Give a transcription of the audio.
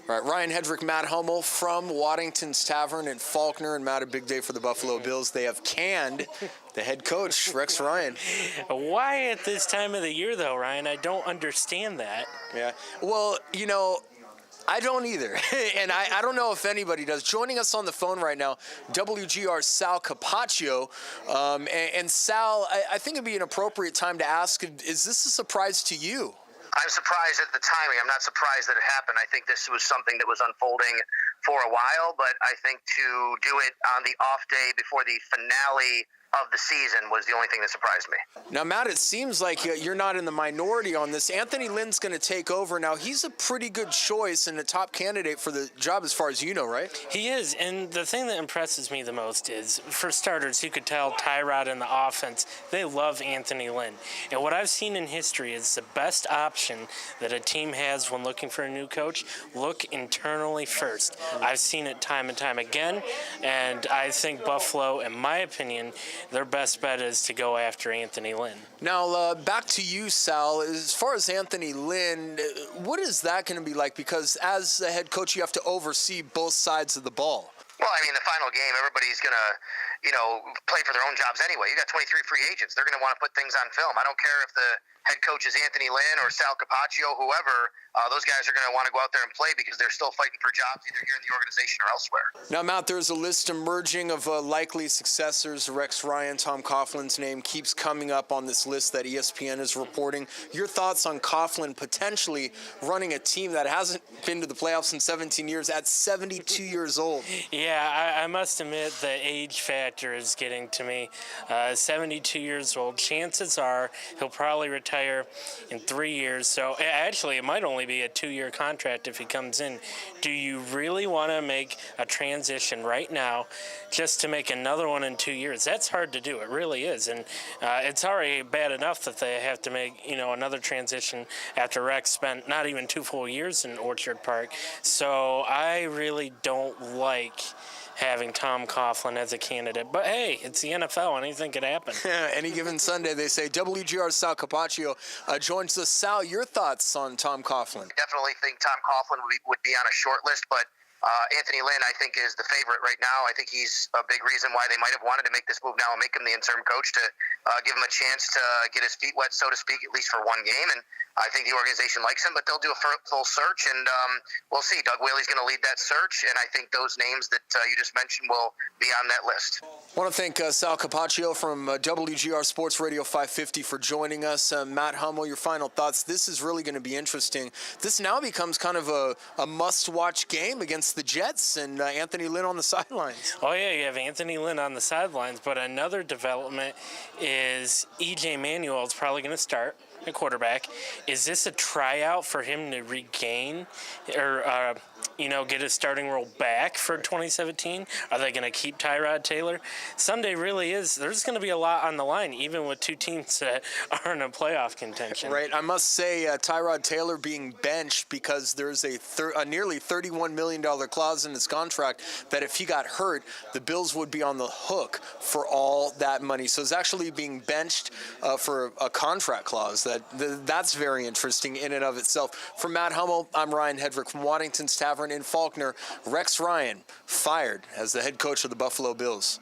All right, Ryan Hedrick, Matt Hummel from Waddington's Tavern in Faulkner. And Matt, a big day for the Buffalo Bills. They have canned the head coach, Rex Ryan. Why at this time of the year, though, Ryan? I don't understand that. Yeah. Well, you know, I don't either. And I don't know if anybody does. Joining us on the phone right now, WGR's Sal Capaccio. And Sal, I think it'd be an appropriate time to ask, is this a surprise to you? I'm surprised at the timing. I'm not surprised that it happened. I think this was something that was unfolding for a while, but I think to do it on the off day before the finale of the season was the only thing that surprised me. Now, Matt, it seems like you're not in the minority on this. Anthony Lynn's going to take over. Now, he's a pretty good choice and a top candidate for the job as far as you know, right? He is, and the thing that impresses me the most is, for starters, you could tell Tyrod and the offense, they love Anthony Lynn. And what I've seen in history is the best option that a team has when looking for a new coach, look internally first. I've seen it time and time again, and I think Buffalo, in my opinion, their best bet is to go after Anthony Lynn. Now, back to you, Sal. As far as Anthony Lynn, what is that going to be like? Because as a head coach, you have to oversee both sides of the ball. Well, I mean, the final game, everybody's going to, play for their own jobs anyway. You got 23 free agents. They're going to want to put things on film. I don't care if the head coach is Anthony Lynn or Sal Capaccio, whoever. Those guys are going to want to go out there and play because they're still fighting for jobs either here in the organization or elsewhere. Now, Matt, there's a list emerging of likely successors. Rex Ryan, Tom Coughlin's name keeps coming up on this list that ESPN is reporting. Your thoughts on Coughlin potentially running a team that hasn't been to the playoffs in 17 years at 72 years old? Yeah, I must admit the age factor is getting to me. 72 years old. Chances are he'll probably retire in 3 years. So actually, it might only be a 2-year contract if he comes in. Do you really want to make a transition right now just to make another one in 2 years? That's hard to do. It really is. And it's already bad enough that they have to make, another transition after Rex spent not even 2 full years in Orchard Park. So I really don't like having Tom Coughlin as a candidate. But hey, it's the NFL. Anything could happen. Any given Sunday, they say. WGR's Sal Capaccio joins us. Sal, your thoughts on Tom Coughlin? I definitely think Tom Coughlin would be on a short list, but Anthony Lynn, I think, is the favorite right now. I think he's a big reason why they might have wanted to make this move now and make him the interim coach to give him a chance to get his feet wet, so to speak, at least for one game. And I think the organization likes him, but they'll do a full search, and we'll see. Doug Whaley's going to lead that search, and I think those names that you just mentioned will be on that list. I want to thank Sal Capaccio from WGR Sports Radio 550 for joining us. Matt Hummel, your final thoughts. This is really going to be interesting. This now becomes kind of a must-watch game against the Jets and Anthony Lynn on the sidelines. Oh, yeah, you have Anthony Lynn on the sidelines, but another development is E.J. Manuel is probably going to start at quarterback. Is this a tryout for him to regain or get his starting role back for 2017? Are they going to keep Tyrod Taylor? Sunday really is. There's going to be a lot on the line, even with two teams that are in a playoff contention. Right. I must say, Tyrod Taylor being benched because there's a nearly $31 million clause in his contract that if he got hurt, the Bills would be on the hook for all that money. So it's actually being benched for a contract clause. That's very interesting in and of itself. For Matt Hummel, I'm Ryan Hedrick from Waddington's Tavern in Faulkner. Rex Ryan fired as the head coach of the Buffalo Bills.